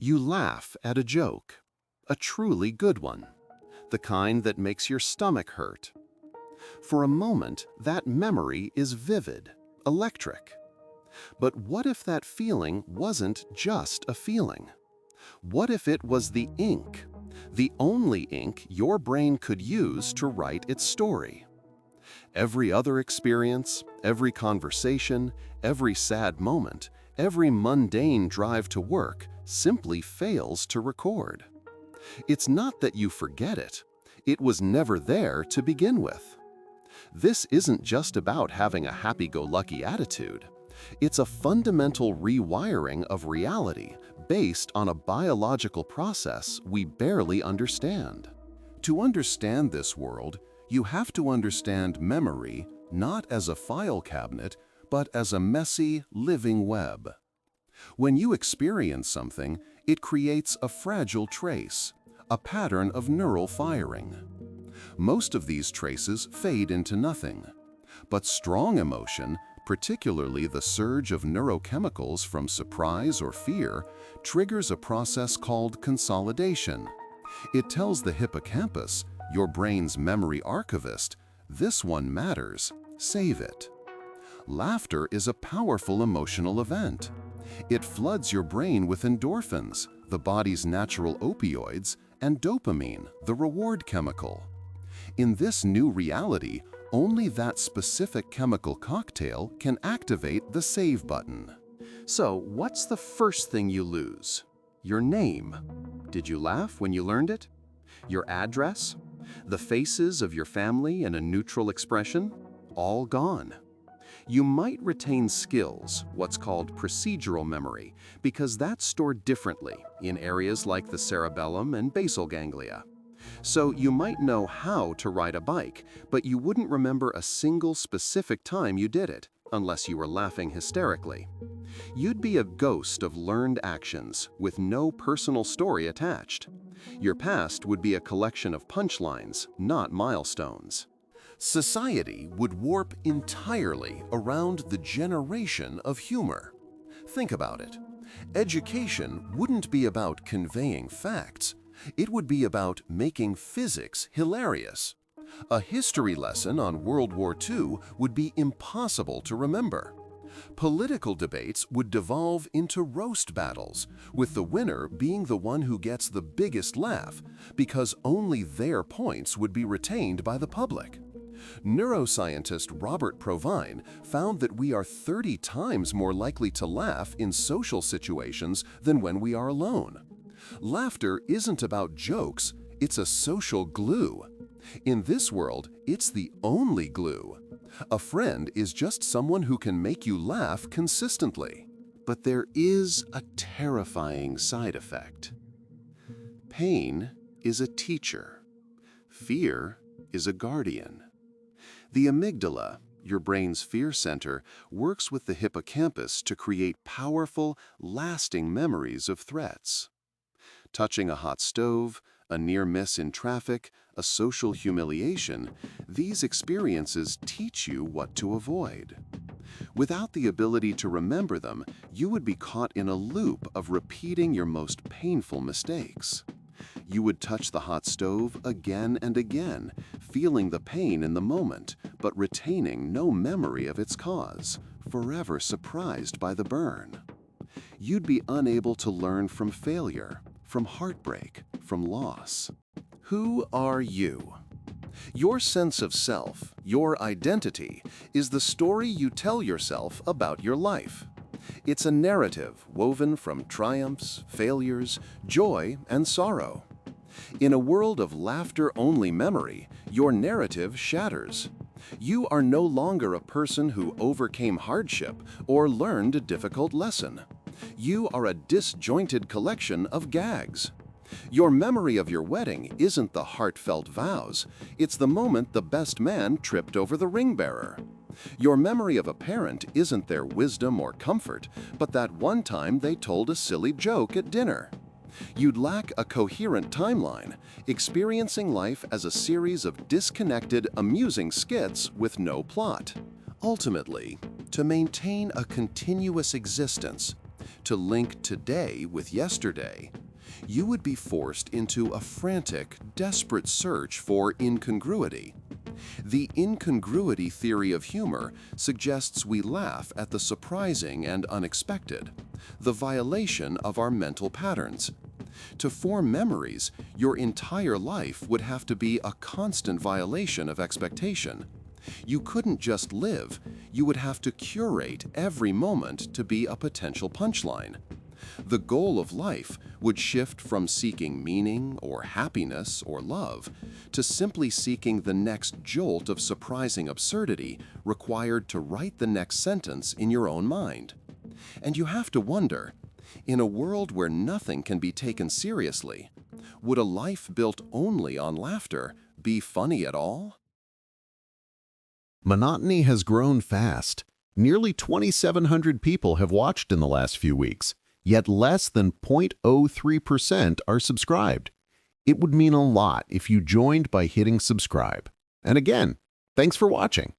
You laugh at a joke, a truly good one, the kind that makes your stomach hurt. For a moment, that memory is vivid, electric. But what if that feeling wasn't just a feeling? What if it was the ink, the only ink your brain could use to write its story? Every other experience, every conversation, every sad moment, every mundane drive to work simply fails to record. It's not that you forget it. It was never there to begin with. This isn't just about having a happy-go-lucky attitude. It's a fundamental rewiring of reality based on a biological process we barely understand. To understand this world, you have to understand memory not as a file cabinet, but as a messy, living web. When you experience something, it creates a fragile trace, a pattern of neural firing. Most of these traces fade into nothing. But strong emotion, particularly the surge of neurochemicals from surprise or fear, triggers a process called consolidation. It tells the hippocampus, your brain's memory archivist, this one matters, save it. Laughter is a powerful emotional event. It floods your brain with endorphins, the body's natural opioids, and dopamine, the reward chemical. In this new reality, only that specific chemical cocktail can activate the save button. So, what's the first thing you lose? Your name. Did you laugh when you learned it? Your address? The faces of your family in a neutral expression? All gone. You might retain skills, what's called procedural memory, because that's stored differently in areas like the cerebellum and basal ganglia. So you might know how to ride a bike, but you wouldn't remember a single specific time you did it, unless you were laughing hysterically. You'd be a ghost of learned actions with no personal story attached. Your past would be a collection of punchlines, not milestones. Society would warp entirely around the generation of humor. Think about it. Education wouldn't be about conveying facts. It would be about making physics hilarious. A history lesson on World War II would be impossible to remember. Political debates would devolve into roast battles, with the winner being the one who gets the biggest laugh, because only their points would be retained by the public. Neuroscientist Robert Provine found that we are 30 times more likely to laugh in social situations than when we are alone. Laughter isn't about jokes, it's a social glue. In this world, it's the only glue. A friend is just someone who can make you laugh consistently. But there is a terrifying side effect. Pain is a teacher. Fear is a guardian. The amygdala, your brain's fear center, works with the hippocampus to create powerful, lasting memories of threats. Touching a hot stove, a near miss in traffic, a social humiliation, these experiences teach you what to avoid. Without the ability to remember them, you would be caught in a loop of repeating your most painful mistakes. You would touch the hot stove again and again, feeling the pain in the moment, but retaining no memory of its cause, forever surprised by the burn. You'd be unable to learn from failure, from heartbreak, from loss. Who are you? Your sense of self, your identity, is the story you tell yourself about your life. It's a narrative woven from triumphs, failures, joy, and sorrow. In a world of laughter-only memory, your narrative shatters. You are no longer a person who overcame hardship or learned a difficult lesson. You are a disjointed collection of gags. Your memory of your wedding isn't the heartfelt vows, it's the moment the best man tripped over the ring bearer. Your memory of a parent isn't their wisdom or comfort, but that one time they told a silly joke at dinner. You'd lack a coherent timeline, experiencing life as a series of disconnected, amusing skits with no plot. Ultimately, to maintain a continuous existence, to link today with yesterday, you would be forced into a frantic, desperate search for incongruity. The incongruity theory of humor suggests we laugh at the surprising and unexpected, the violation of our mental patterns. To form memories, your entire life would have to be a constant violation of expectation. You couldn't just live, you would have to curate every moment to be a potential punchline. The goal of life would shift from seeking meaning or happiness or love to simply seeking the next jolt of surprising absurdity required to write the next sentence in your own mind. And you have to wonder, in a world where nothing can be taken seriously, would a life built only on laughter be funny at all? Monotony has grown fast. Nearly 2,700 people have watched in the last few weeks, yet less than 0.03% are subscribed. It would mean a lot if you joined by hitting subscribe. And again, thanks for watching.